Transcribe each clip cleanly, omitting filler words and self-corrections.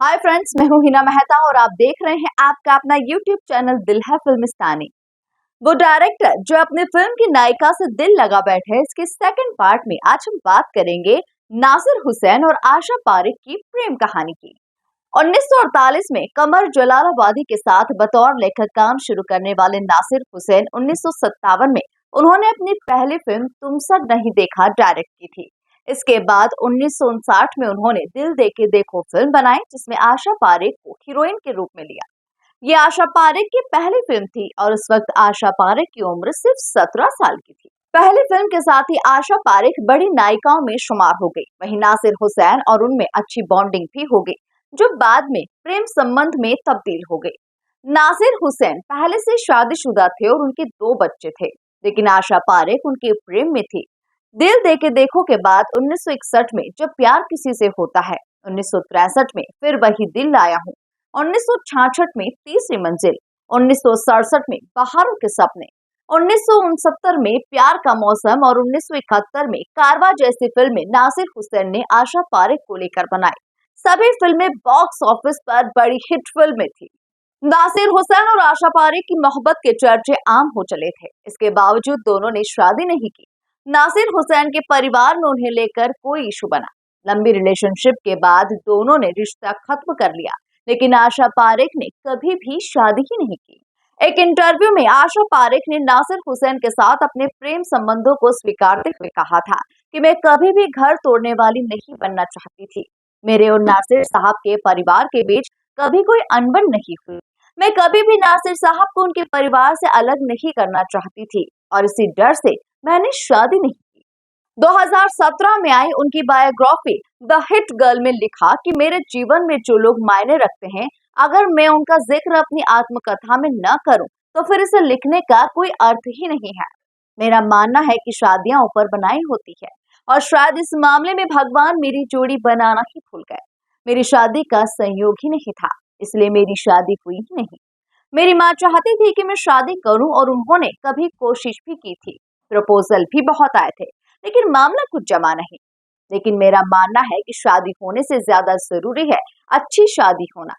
Hi friends, मैं हूं हिना मेहता और आप देख रहे हैं आपका अपना यूट्यूब चैनल दिल है फिल्मिस्तानी। वो डायरेक्टर जो अपनी फिल्म की नायिका से दिल लगा बैठे हैं, इसके सेकंड पार्ट में आज हम बात करेंगे नासिर हुसैन और आशा पारेख की प्रेम कहानी की। 1948 में कमर जलालाबादी के साथ बतौर लेखक काम शुरू करने वाले नासिर हुसैन 1957 में उन्होंने अपनी पहली फिल्म तुम सब नहीं देखा डायरेक्ट की थी। इसके बाद 1959 में उन्होंने दिल दे के देखो फिल्म बनाई, जिसमें आशा पारेख को हीरोइन के रूप में लिया। ये आशा पारेख की पहली फिल्म थी और उस वक्त आशा पारेख की उम्र सिर्फ 17 साल की थी। पहली फिल्म के साथ ही आशा पारेख बड़ी नायिकाओं में शुमार हो गई। वहीं नासिर हुसैन और उनमें अच्छी बॉन्डिंग भी हो गई, जो बाद में प्रेम संबंध में तब्दील हो गई। नासिर हुसैन पहले से शादीशुदा थे और उनके 2 बच्चे थे, लेकिन आशा पारेख उनके प्रेम में थी। दिल दे के देखो के बाद 1961 में जब प्यार किसी से होता है, 1963 में फिर वही दिल लाया हूँ, 1966 में तीसरी मंजिल, 1967 में बहारों के सपने, 1969 में प्यार का मौसम और 1971 में कारवां जैसी फिल्में नासिर हुसैन ने आशा पारेख को लेकर बनाई। सभी फिल्में बॉक्स ऑफिस पर बड़ी हिट फिल्में थी। नासिर हुसैन और आशा पारेख की मोहब्बत के चर्चे आम हो चले थे। इसके बावजूद दोनों ने शादी नहीं की। नासिर हुसैन के परिवार में उन्हें लेकर कोई इशू बना। लंबी रिलेशनशिप के बाद दोनों ने रिश्ता खत्म कर लिया, लेकिन आशा पारेख ने कभी भी शादी ही नहीं की। एक इंटरव्यू में आशा पारेख ने नासिर हुसैन के साथ अपने प्रेम संबंधों को स्वीकारते हुए कहा था कि मैं कभी भी घर तोड़ने वाली नहीं बनना चाहती थी। मेरे और नासिर साहब के परिवार के बीच कभी कोई अनबन नहीं हुई। मैं कभी भी नासिर साहब को उनके परिवार से अलग नहीं करना चाहती थी और इसी डर से मैंने शादी नहीं की। 2017 में आई उनकी बायोग्राफी द हिट गर्ल में लिखा कि मेरे जीवन में जो लोग मायने रखते हैं, अगर मैं उनका जिक्र अपनी आत्मकथा में न करूं, तो फिर इसे लिखने का कोई अर्थ ही नहीं है। मेरा मानना है कि शादियां ऊपर बनाई होती है और शायद इस मामले में भगवान मेरी जोड़ी बनाना ही भूल गए। मेरी शादी का संयोग ही नहीं था, इसलिए मेरी शादी हुई ही नहीं। मेरी माँ चाहती थी कि मैं शादी करूं और उन्होंने कभी कोशिश भी की थी। प्रपोजल भी बहुत आए थे, लेकिन मामला कुछ जमा नहीं। लेकिन मेरा मानना है कि शादी होने से ज्यादा जरूरी है अच्छी शादी होना।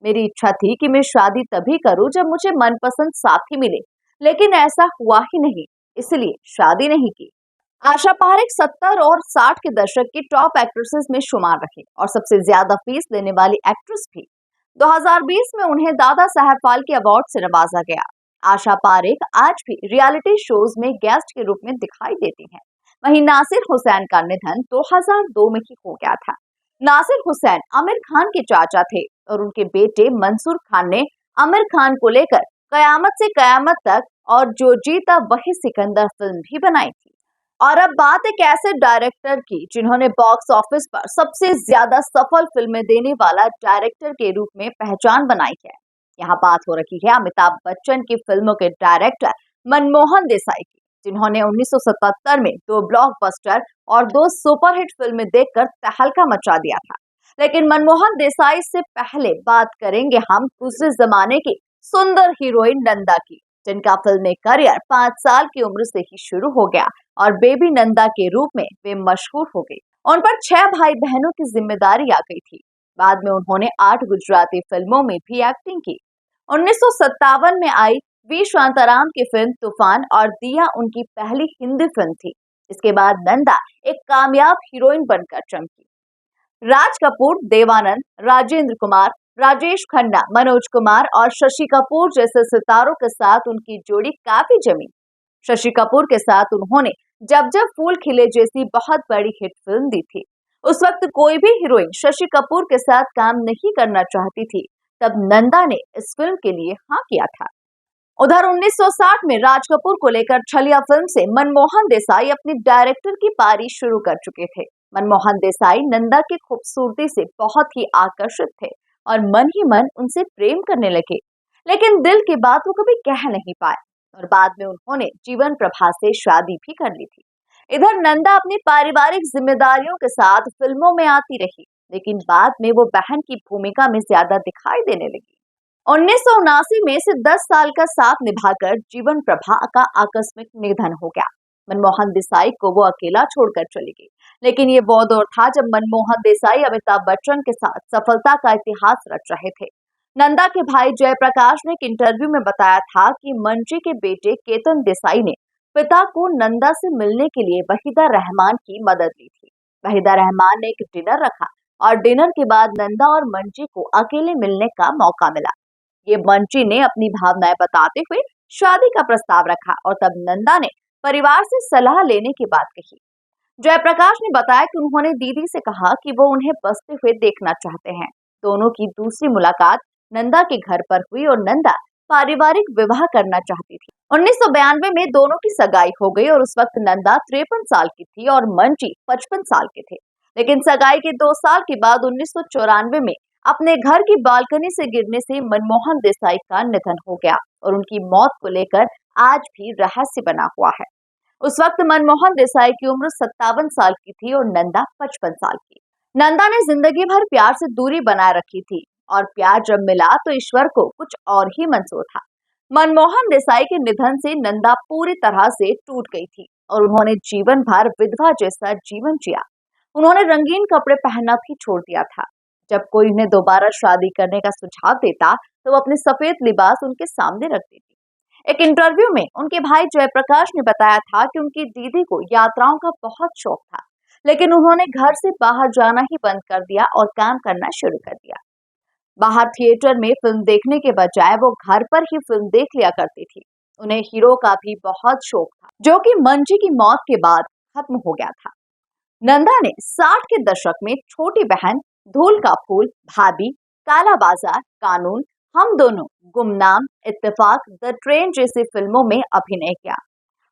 मेरी इच्छा थी कि मैं शादी तभी करूं जब मुझे मनपसंद साथी मिले, लेकिन ऐसा हुआ ही नहीं, इसलिए शादी नहीं की। आशा पारेख 70 और 60 के दशक की टॉप एक्ट्रेसेस में शुमार रही और सबसे ज्यादा फीस लेने वाली एक्ट्रेस भी। 2020 में उन्हें दादा साहब फाल्के अवार्ड से नवाजा गया। आशा पारेख आज भी रियलिटी शोज में गेस्ट के रूप में दिखाई देती हैं। वहीं नासिर हुसैन का निधन 2002 में ही हो गया था। नासिर हुसैन आमिर खान के चाचा थे और उनके बेटे मंसूर खान ने आमिर खान को लेकर कयामत से कयामत तक और जो जीता वही सिकंदर फिल्म भी बनाई थी। और अब बात एक ऐसे डायरेक्टर की जिन्होंने बॉक्स ऑफिस पर सबसे ज्यादा सफल फिल्में देने वाला डायरेक्टर के रूप में पहचान बनाई है। यहाँ बात हो रही है अमिताभ बच्चन की फिल्मों के डायरेक्टर मनमोहन देसाई की, जिन्होंने 1977 में 2 ब्लॉकबस्टर और 2 सुपरहिट फिल्में देकर तहलका मचा दिया था। लेकिन मनमोहन देसाई से पहले बात करेंगे हम गुजरे जमाने की सुंदर हीरोइन नंदा की, जिनका फिल्मी करियर 5 साल की उम्र से ही शुरू हो गया और बेबी नंदा के रूप में वे मशहूर हो गई। उन पर 6 भाई बहनों की जिम्मेदारी आ गई थी। बाद में उन्होंने 8 गुजराती फिल्मों में भी एक्टिंग की। 1957 में आई वी शांताराम की फिल्म तूफान और दिया उनकी पहली हिंदी फिल्म थी। इसके बाद नंदा एक कामयाब हीरोइन बनकर चमकी। राज कपूर, देवानंद, राजेंद्र कुमार, राजेश खन्ना, मनोज कुमार और शशि कपूर जैसे सितारों के साथ उनकी जोड़ी काफी जमी। शशि कपूर के साथ उन्होंने जब जब फूल खिले जैसी बहुत बड़ी हिट फिल्म दी थी। उस वक्त कोई भी हीरोइन शशि कपूर के साथ काम नहीं करना चाहती थी, तब नंदा ने इस फिल्म के लिए हाँ किया था। उधर 1960 में राज कपूर को लेकर छलिया फिल्म से मनमोहन देसाई अपनी डायरेक्टर की पारी शुरू कर चुके थे। मनमोहन देसाई नंदा की खूबसूरती से बहुत ही आकर्षित थे और मन ही मन उनसे प्रेम करने लगे, लेकिन दिल की बात वो कभी कह नहीं पाए और बाद में उन्होंने जीवन प्रभा से शादी भी कर ली थी। इधर नंदा अपनी पारिवारिक जिम्मेदारियों के साथ फिल्मों में आती रही, लेकिन बाद में वो बहन की भूमिका में ज्यादा दिखाई देने लगी। 1979 में से 10 साल का साथ निभाकर जीवन प्रभा का आकस्मिक निधन हो गया। मनमोहन देसाई को वो अकेला छोड़कर चली गई। लेकिन ये वो दौर था जब मनमोहन देसाई अमिताभ बच्चन के साथ सफलता का इतिहास रच रहे थे। नंदा के भाई जयप्रकाश ने एक इंटरव्यू में बताया था कि मंजी के बेटे केतन देसाई ने पिता को नंदा से मिलने के लिए वहीदा रहमान की मदद ली थी। वहीदा रहमान ने एक डिनर रखा और डिनर के बाद नंदा और मंजी को अकेले मिलने का मौका मिला। ये मंजी ने अपनी भावनाएं बताते हुए शादी का प्रस्ताव रखा और तब नंदा ने परिवार से सलाह लेने की बात कही। जयप्रकाश ने बताया कि उन्होंने दीदी से कहा कि वो उन्हें बसते हुए देखना चाहते हैं। दोनों की दूसरी मुलाकात नंदा के घर पर हुई और नंदा पारिवारिक विवाह करना चाहती थी। 1992 में दोनों की सगाई हो गई और उस वक्त नंदा 53 साल की थी और मंजी 55 साल के थे। लेकिन सगाई के 2 साल के बाद 1994 में अपने घर की बालकनी से गिरने से मनमोहन देसाई का निधन हो गया और उनकी मौत को लेकर आज भी रहस्य बना हुआ है। उस वक्त मनमोहन देसाई की उम्र 57 साल की थी और नंदा 55 साल की। नंदा ने जिंदगी भर प्यार से दूरी बनाए रखी थी और प्यार जब मिला तो ईश्वर को कुछ और ही मंजूर था। मनमोहन देसाई के निधन से नंदा पूरी तरह से टूट गई थी और उन्होंने जीवन भर विधवा जैसा जीवन जिया। उन्होंने रंगीन कपड़े पहनना भी छोड़ दिया था। जब कोई उन्हें दोबारा शादी करने का सुझाव देता तो वो अपने सफेद लिबास उनके सामने रख देती। एक इंटरव्यू में उनके भाई जयप्रकाश ने बताया था कि उनकी दीदी को यात्राओं का बहुत शौक था, लेकिन उन्होंने घर से बाहर जाना ही बंद कर दिया और काम करना शुरू कर दिया। बाहर थिएटर में फिल्म देखने के बजाय वो घर पर ही फिल्म देख लिया करती थी। उन्हें हीरो का भी बहुत शौक था, जो कि मंजी की मौत के बाद खत्म हो गया था। नंदा ने 60 के दशक में छोटी बहन, धूल का फूल, भाभी, काला बाजार, कानून, हम दोनों, गुमनाम, इत्तेफाक, द ट्रेन जैसी फिल्मों में अभिनय किया।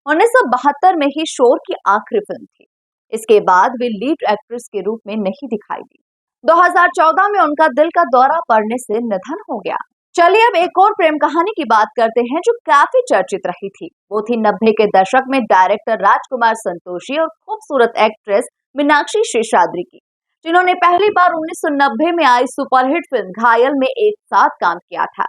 1972 में ही शोर की आखिरी फिल्म थी। इसके बाद वे लीड एक्ट्रेस के रूप में नहीं दिखाई दी। 2014 में उनका दिल का दौरा पड़ने से निधन हो गया। चलिए अब एक और प्रेम कहानी की बात करते हैं जो काफी चर्चित रही थी। वो थी 90 के दशक में डायरेक्टर राजकुमार संतोषी और खूबसूरत एक्ट्रेस मीनाक्षी शेषाद्री की, जिन्होंने पहली बार 1990 में आई सुपरहिट फिल्म घायल में एक साथ काम किया था।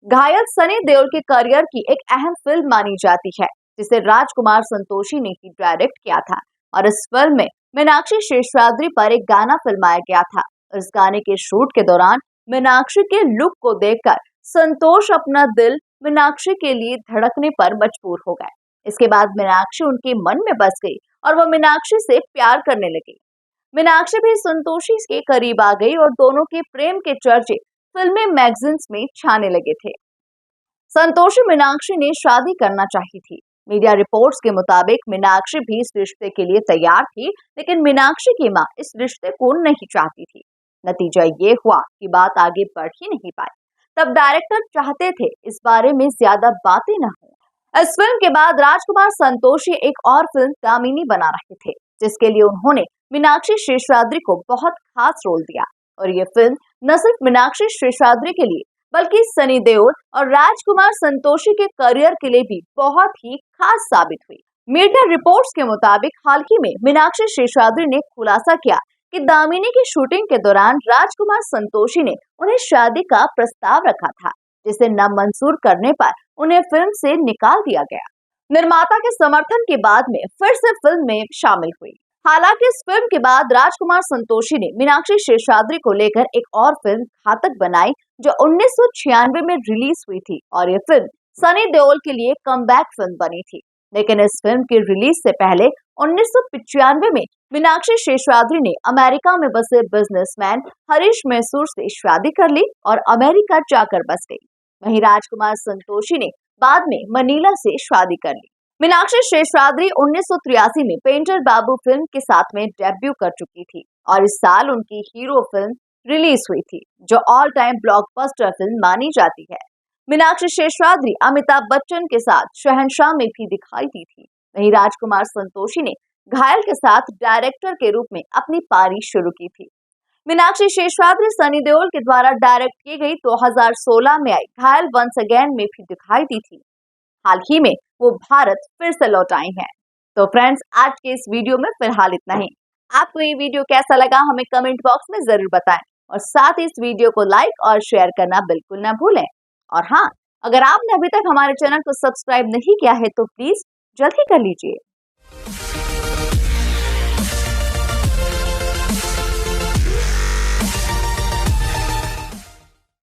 घायल सनी देओल के करियर की एक अहम फिल्म मानी जाती है, जिसे राजकुमार संतोषी ने ही डायरेक्ट किया था और इस फिल्म में मीनाक्षी शेषाद्री पर एक गाना फिल्माया गया था। इस गाने के शूट के दौरान मीनाक्षी के लुक को देखकर संतोष अपना दिल मीनाक्षी के लिए धड़कने पर मजबूर हो गए। इसके बाद मीनाक्षी उनके मन में बस गई और वो मीनाक्षी से प्यार करने लगी। मीनाक्षी भी संतोषी के करीब आ गई और दोनों के प्रेम के चर्चे फिल्में मैगजीन्स में छाने लगे थे। संतोषी मीनाक्षी ने शादी करना चाही थी। मीडिया रिपोर्ट्स के मुताबिक मीनाक्षी भी इस रिश्ते के लिए तैयार थी, लेकिन मीनाक्षी की मां इस रिश्ते को नहीं चाहती थी। नतीजा ये हुआ कि बात आगे बढ़ ही नहीं पाई। तब डायरेक्टर चाहते थे इस बारे में ज्यादा बातें न हो। इस फिल्म के बाद राजकुमार संतोषी एक और फिल्म दामिनी बना रहे थे, जिसके लिए उन्होंने मीनाक्षी शेषाद्री को बहुत खास रोल दिया और ये फिल्म न सिर्फ मीनाक्षी शेषाद्री के लिए बल्कि सनी देओल और राजकुमार संतोषी के करियर के लिए भी बहुत ही खास साबित हुई। मीडिया रिपोर्ट्स के मुताबिक हाल ही में मीनाक्षी शेषाद्री ने खुलासा किया कि दामिनी की शूटिंग के दौरान राजकुमार संतोषी ने उन्हें शादी का प्रस्ताव रखा था, जिसे न मंजूर करने पर उन्हें फिल्म से निकाल दिया गया। निर्माता के समर्थन के बाद में फिर से फिल्म में शामिल हुई। हालांकि इस फिल्म के बाद राजकुमार संतोषी ने मीनाक्षी शेषाद्री को लेकर एक और फिल्म घातक बनाई, जो 1996 में रिलीज हुई थी और ये फिल्म सनी देओल के लिए कमबैक फिल्म बनी थी। लेकिन इस फिल्म की रिलीज से पहले 1995 में मीनाक्षी शेषाद्री ने अमेरिका में बसे बिजनेसमैन हरीश मैसूर से शादी कर ली और अमेरिका जाकर बस गई। वहीं राजकुमार संतोषी ने बाद में मनीला से शादी कर ली। मीनाक्षी शेषाद्री 1983 में पेंटर बाबू फिल्म के साथ में डेब्यू कर चुकी थी और इस साल उनकी हीरो फिल्म रिलीज हुई थी, जो ऑल टाइम ब्लॉकबस्टर फिल्म मानी जाती है। मीनाक्षी शेषाद्री अमिताभ बच्चन के साथ शहंशाह में भी दिखाई दी थी। वहीं राजकुमार संतोषी ने घायल के साथ डायरेक्टर के रूप में अपनी पारी शुरू की थी। मीनाक्षी शेषाद्री सनी देओल के द्वारा डायरेक्ट की गई 2016 में आई घायल वंस अगेन में भी दिखाई दी थी। हाल ही में वो भारत फिर से लौट आई हैं। तो फ्रेंड्स, आज के इस वीडियो में फिलहाल इतना ही। आपको ये वीडियो कैसा लगा हमें कमेंट बॉक्स में जरूर बताएं और साथ ही इस वीडियो को लाइक और शेयर करना बिल्कुल ना भूलें। और हाँ, अगर आपने अभी तक हमारे चैनल को सब्सक्राइब नहीं किया है तो प्लीज जल्दी कर लीजिए।